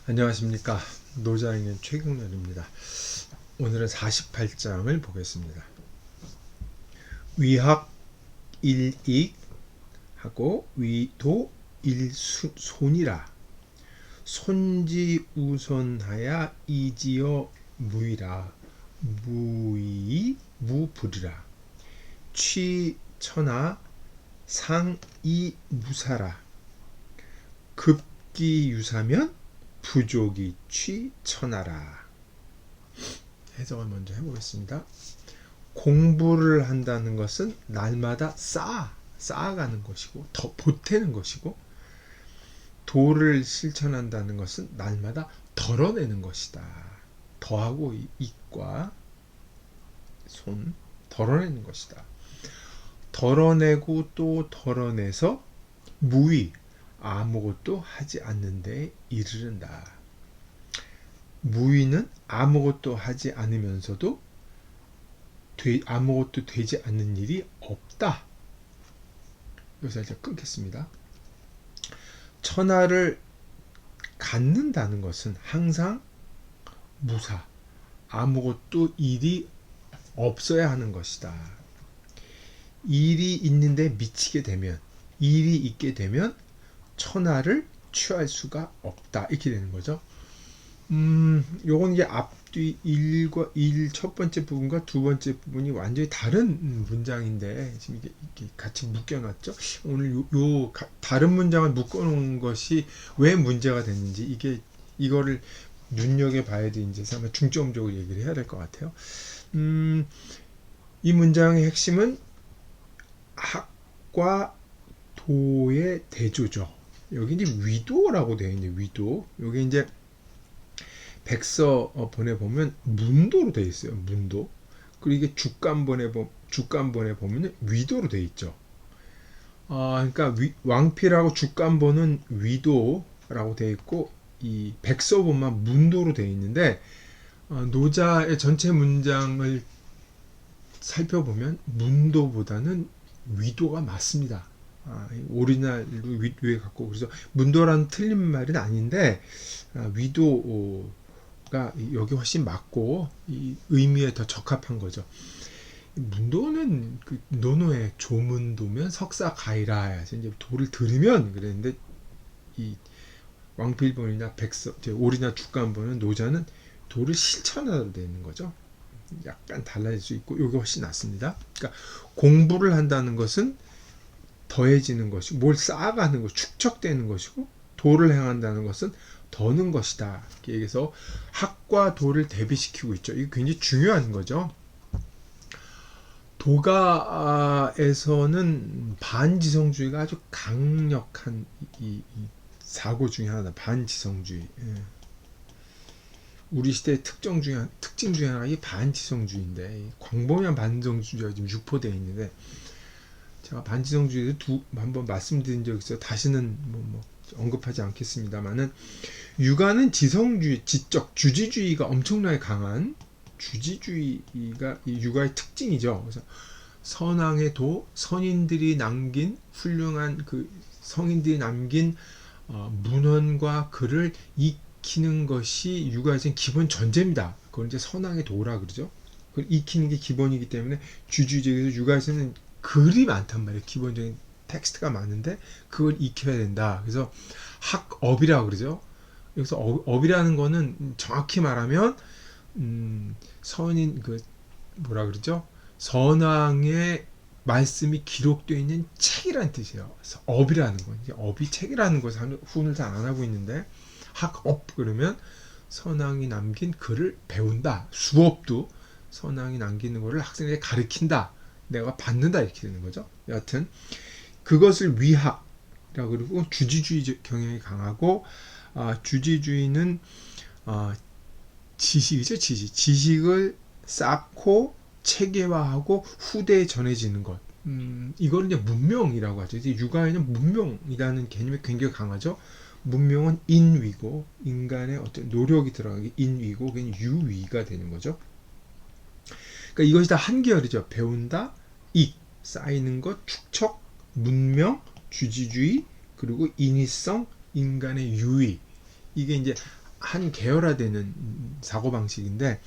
안녕하십니까. 노자인의 최경련입니다. 오늘은 48장을 보겠습니다. 위학 일익하고 위도 일손이라 손지우손하야 이지어 무이라 무이 무불이라 취천하 상이무사라 급기유사면 부족이 취천하라. 해석을 먼저 해보겠습니다. 공부를 한다는 것은 날마다 쌓아가는 것이고 더 보태는 것이고, 도를 실천한다는 것은 날마다 덜어내는 것이다. 더하고 익과 손, 덜어내는 것이다. 덜어내고 또 덜어내서 무의, 아무것도 하지 않는 데 이르른다. 무의는 아무것도 하지 않으면서도 아무것도 되지 않는 일이 없다. 여기서 이제 끊겠습니다. 천하를 갖는다는 것은 항상 무사, 아무것도 일이 없어야 하는 것이다. 일이 있는데 미치게 되면, 일이 있게 되면 천하를 취할 수가 없다. 이렇게 되는 거죠. 요건 이제 앞뒤 1 첫 번째 부분과 두 번째 부분이 완전히 다른 문장인데 지금 이렇게 같이 묶여놨죠. 오늘 다른 문장을 묶어놓은 것이 왜 문제가 됐는지 이거를 눈여겨봐야 돼. 이제 아마 중점적으로 얘기를 해야 될 것 같아요. 이 문장의 핵심은 학과 도의 대조죠. 여기 이제 위도라고 되어 있네요. 위도. 여기 이제 백서본에 보면 문도로 되어 있어요. 문도. 그리고 이게 주간본에 보면 위도로 되어 있죠. 그러니까 왕필하고 주간본은 위도라고 되어 있고, 이 백서본만 문도로 되어 있는데, 노자의 전체 문장을 살펴보면 문도보다는 위도가 맞습니다. 오리지널로 위도에 갖고, 그래서 문도라는 틀린 말은 아닌데 위도가 여기 훨씬 맞고 이 의미에 더 적합한 거죠. 문도는 그 노노의 조문도면 석사가이라 해서 이제 도를 들으면 그랬는데, 이 왕필본이나 오리지널 주간본은 노자는 도를 실천하도록 되어 있는 거죠. 약간 달라질 수 있고 이게 훨씬 낫습니다. 그러니까 공부를 한다는 것은 더해지는 것이고, 뭘 쌓아가는 것, 축적되는 것이고, 도를 행한다는 것은 더는 것이다. 그래서 학과 도를 대비시키고 있죠. 이게 굉장히 중요한 거죠. 도가에서는 반지성주의가 아주 강력한 이 사고 중에 하나다. 반지성주의. 우리 시대의 특징 중에 하나가 이 반지성주의인데, 광범위한 반지성주의가 지금 유포되어 있는데, 제가 반지성주의를 한번 말씀드린 적이 있어요. 다시는 언급하지 않겠습니다만은, 육아는 지성주의, 지적, 주지주의가 엄청나게 강한, 주지주의가 이 육아의 특징이죠. 그래서 선왕의 도, 선인들이 남긴 훌륭한 그 성인들이 남긴 문헌과 글을 익히는 것이 육아에서는 기본 전제입니다. 그걸 이제 선왕의 도라 그러죠. 그걸 익히는 게 기본이기 때문에 주지주의에서 육아에서는 글이 많단 말이에요. 기본적인 텍스트가 많은데 그걸 익혀야 된다. 그래서 학업이라고 그러죠. 여기서 업이라는 거는 정확히 말하면 선인 뭐라 그러죠? 선왕의 말씀이 기록되어 있는 책이라는 뜻이에요. 그래서 업이라는 거, 이제 업이 책이라는 것을 훈을 잘 안 하고 있는데, 학업 그러면 선왕이 남긴 글을 배운다. 수업도 선왕이 남기는 것을 학생에게 가르친다. 내가 받는다, 이렇게 되는 거죠. 여하튼 그것을 위학이라고 그러고, 주지주의 경향이 강하고, 주지주의는 지식이죠. 지식을 쌓고 체계화하고 후대에 전해지는 것. 이걸 이제 문명이라고 하죠. 이제 육아에는 문명이라는 개념이 굉장히 강하죠. 문명은 인위고, 인간의 어떤 노력이 들어가기 인위고, 그게 유위가 되는 거죠. 그러니까 이것이 다 한 계열이죠. 배운다, 쌓이는 것, 축척, 문명, 주지주의, 그리고 인위성, 인간의 유의. 이게 이제 한 계열화되는 사고방식인데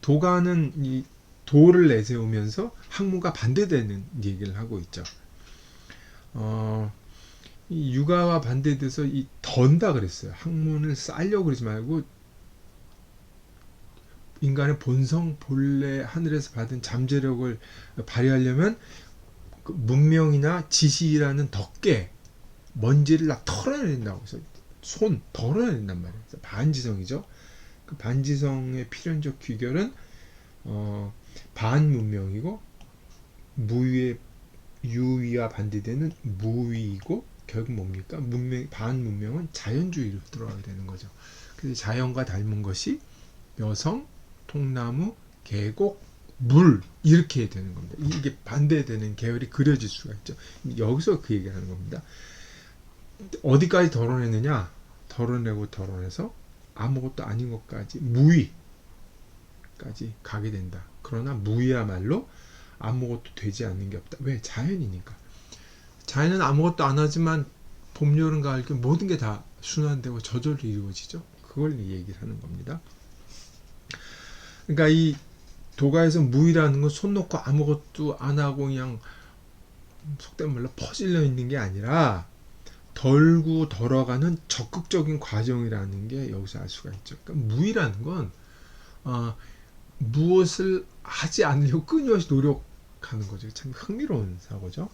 도가는 이 도를 내세우면서 학문과 반대되는 얘기를 하고 있죠. 이 육아와 반대돼서 이 던다 그랬어요. 학문을 쌓으려고 그러지 말고 인간의 본성 본래 하늘에서 받은 잠재력을 발휘하려면 그 문명이나 지식이라는 덕계 먼지를 다 털어낸다고 해서 손 덜어낸단 말이에요. 반지성이죠. 그 반지성의 필연적 귀결은 반문명이고 무위의 유위와 반대되는 무위이고 결국 뭡니까? 반문명은 자연주의로 들어가게 되는 거죠. 그래서 자연과 닮은 것이 여성, 통나무, 계곡, 물 이렇게 되는 겁니다. 이게 반대되는 계열이 그려질 수가 있죠. 여기서 그 얘기를 하는 겁니다. 어디까지 덜어내느냐? 덜어내서 아무것도 아닌 것까지 무위까지 가게 된다. 그러나 무위야말로 아무것도 되지 않는 게 없다. 왜? 자연이니까. 자연은 아무것도 안 하지만 봄, 여름, 가을 모든 게 다 순환되고 저절로 이루어지죠. 그걸 얘기를 하는 겁니다. 그러니까 이 도가에서 무위라는 건 손 놓고 아무것도 안 하고 그냥 속된 말로 퍼질러 있는 게 아니라 덜고 덜어가는 적극적인 과정이라는 게 여기서 알 수가 있죠. 그러니까 무위라는 건 무엇을 하지 않으려고 끊임없이 노력하는 거죠. 참 흥미로운 사고죠.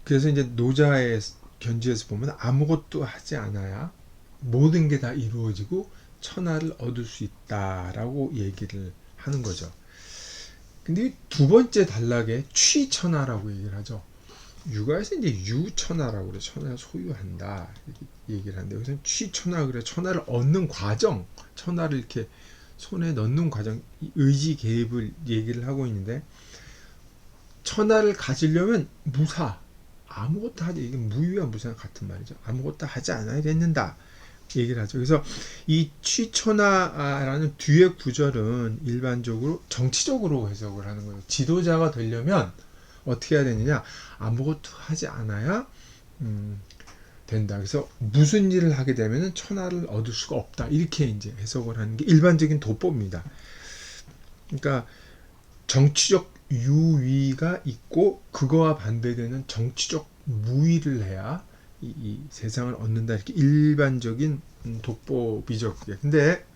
그래서 이제 노자의 견지에서 보면 아무것도 하지 않아야 모든 게 다 이루어지고 천하를 얻을 수 있다라고 얘기를 하는 거죠. 근데 두 번째 단락에 취천하라고 얘기를 하죠. 육아에서 이제 유천하라고 그래. 천하를 소유한다. 이렇게 얘기를 하는데 여기서는 취천하 그래. 천하를 얻는 과정, 천하를 이렇게 손에 넣는 과정, 의지 개입을 얘기를 하고 있는데 천하를 가지려면 무사, 아무것도 하지, 이게 무위와 무사랑 같은 말이죠. 아무것도 하지 않아야 된다 얘기를 하죠. 그래서 이 취천하라는 뒤의 구절은 일반적으로 정치적으로 해석을 하는 거예요. 지도자가 되려면 어떻게 해야 되느냐? 아무것도 하지 않아야 된다. 그래서 무슨 일을 하게 되면 천하를 얻을 수가 없다. 이렇게 이제 해석을 하는 게 일반적인 도법입니다. 그러니까 정치적 유위가 있고 그거와 반대되는 정치적 무위를 해야 이 세상을 얻는다. 이렇게 일반적인 도법이죠. 근데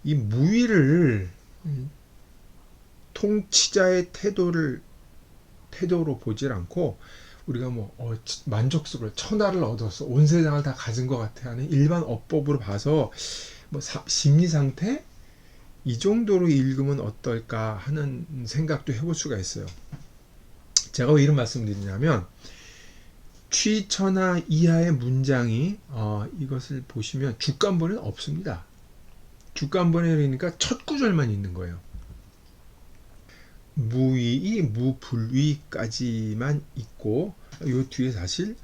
이 무위를 통치자의 태도로 보질 않고 우리가 만족스러워 천하를 얻어서 온 세상을 다 가진 것 같아 하는 일반 어법으로 봐서 심리 상태 이 정도로 읽으면 어떨까 하는 생각도 해볼 수가 있어요. 제가 왜 이런 말씀을 드리냐면 취천하 이하의 문장이 이것을 보시면 주간본에는 없습니다. 주간본에 그러니까 첫 구절만 있는 거예요. 무위, 무불위까지만 있고 이 뒤에 사실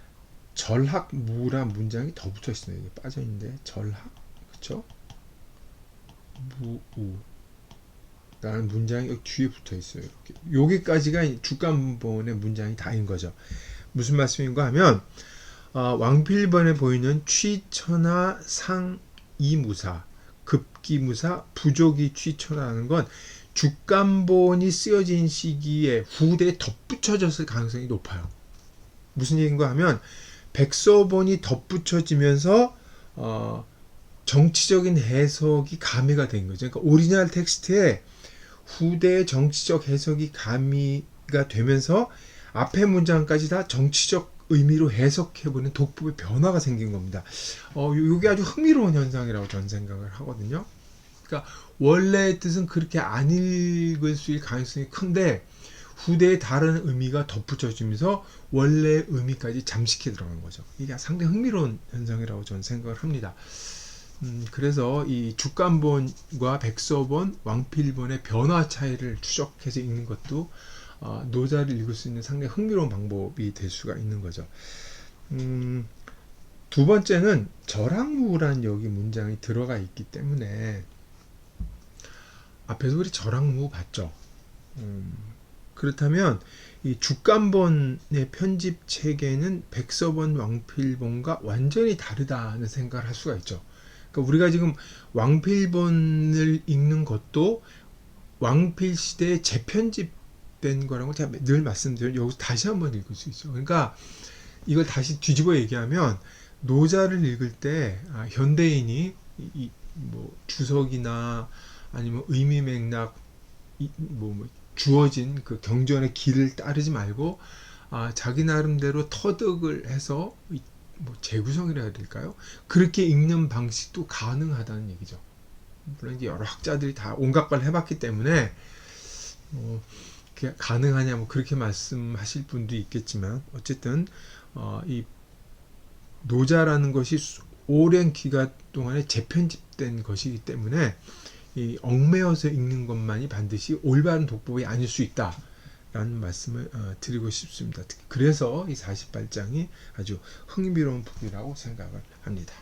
절학무란 문장이 더 붙어 있어요. 이게 빠져 있는데 절학, 그렇죠? 무우라는 문장이 여기 뒤에 붙어 있어요. 이렇게 여기까지가 주간본의 문장이 다인 거죠. 무슨 말씀인가 하면 왕필번에 보이는 취천하 상이무사, 급기무사, 부족이 취천하는 건 주간본이 쓰여진 시기에 후대에 덧붙여졌을 가능성이 높아요. 무슨 얘기인가 하면 백서본이 덧붙여지면서 정치적인 해석이 가미가 된 거죠. 그러니까 오리지널 텍스트에 후대의 정치적 해석이 가미가 되면서 앞에 문장까지 다 정치적 의미로 해석해보는 독법의 변화가 생긴 겁니다. 이게 아주 흥미로운 현상이라고 저는 생각을 하거든요. 그러니까 원래의 뜻은 그렇게 안 읽을 수 있을 가능성이 큰데 후대의 다른 의미가 덧붙여지면서 원래의 의미까지 잠식해 들어간 거죠. 이게 상당히 흥미로운 현상이라고 저는 생각을 합니다. 그래서 이 주간본과 백서본, 왕필본의 변화 차이를 추적해서 읽는 것도 노자를 읽을 수 있는 상당히 흥미로운 방법이 될 수가 있는 거죠. 두 번째는 절학무란 여기 문장이 들어가 있기 때문에 앞에서 우리 절학무 봤죠. 그렇다면 이 죽간본의 편집 체계는 백서본 왕필본과 완전히 다르다는 생각을 할 수가 있죠. 그러니까 우리가 지금 왕필본을 읽는 것도 왕필 시대에 재편집된 거라고 제가 늘 말씀드려요. 여기서 다시 한번 읽을 수 있죠. 그러니까 이걸 다시 뒤집어 얘기하면 노자를 읽을 때 현대인이 뭐 주석이나 아니면 의미 맥락 뭐 주어진 그 경전의 길을 따르지 말고 자기 나름대로 터득을 해서 뭐 재구성이라 해야 될까요? 그렇게 읽는 방식도 가능하다는 얘기죠. 물론 이제 여러 학자들이 다 온갖 걸 해봤기 때문에 가능하냐 뭐 그렇게 말씀하실 분도 있겠지만 어쨌든 이 노자라는 것이 오랜 기간 동안에 재편집된 것이기 때문에 이 얽매여서 읽는 것만이 반드시 올바른 독법이 아닐 수 있다라는 말씀을 드리고 싶습니다. 그래서 이 48장이 아주 흥미로운 북이라고 생각을 합니다.